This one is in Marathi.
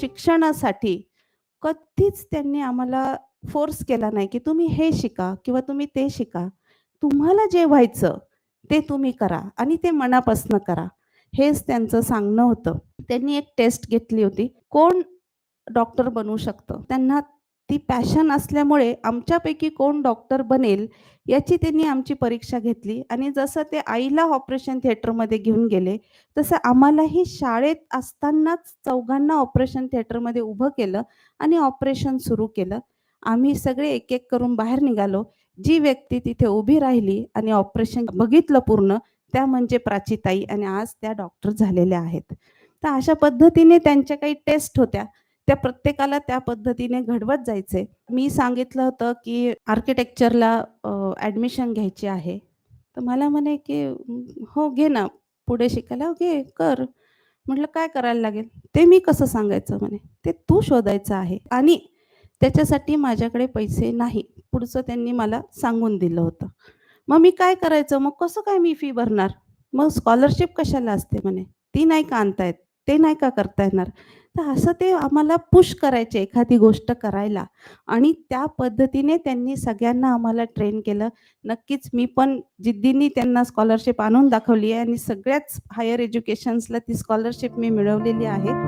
शिक्षणासाठी कधीच त्यांनी आम्हाला फोर्स केला नाही, की तुम्ही हे शिका किंवा तुम्ही ते शिका. तुम्हाला जे व्हायचं ते तुम्ही करा आणि ते मनापासून करा. हेच त्यांचं सांगणं होतं. त्यांनी एक टेस्ट घेतली होती. कोण डॉक्टर बनू शकतं? त्यांना ती पॅशन असल्यामुळे आमच्यापैकी कोण डॉक्टर बनेल याची त्यांनी आमची परीक्षा घेतली आणि जसं ते आईला ऑपरेशन थिएटरमध्ये घेऊन गेले, तसं आम्हालाही शाळेत असतानाच चौघांना ऑपरेशन थिएटरमध्ये उभं केलं आणि ऑपरेशन सुरू केलं. आम्ही सगळे एक-एक करून बाहेर निघालो. जी व्यक्ती तिथे उभी राहिली आणि ऑपरेशन बघितलं पूर्ण, त्या म्हणजे प्राचीताई आणि आज त्या डॉक्टर झालेल्या आहेत. तर अशा पद्धतीने त्यांच्या काही टेस्ट होत्या. त्या प्रत्येकाला त्या पद्धतीने घडवत जायचंय. मी सांगितलं होतं, की आर्किटेक्चरला ॲडमिशन घ्यायची आहे. तर मला म्हणे, की "हो, घे ना. पुढे शिकायला घे, कर." म्हटलं, "काय करायला लागेल?" "ते मी कसं सांगायचं?" म्हणे. "ते तू शोधायचं आहे आणि त्याच्यासाठी माझ्याकडे पैसे नाही." पुढचं त्यांनी मला सांगून दिलं होतं. मग मी काय करायचं? मग कसं काय मी फी भरणार? मग स्कॉलरशिप कशाला असते म्हणे. ती नाही का आणता येत? ते नाही का करता येणार? तर असं ते आम्हाला पुश करायचे एखादी गोष्ट करायला आणि त्या पद्धतीने त्यांनी सगळ्यांना आम्हाला ट्रेन केलं. नक्कीच मी पण जिद्दीने त्यांना स्कॉलरशिप आणून दाखवली आहे आणि सगळ्याच हायर एज्युकेशन्सला ती स्कॉलरशिप मी मिळवलेली आहे.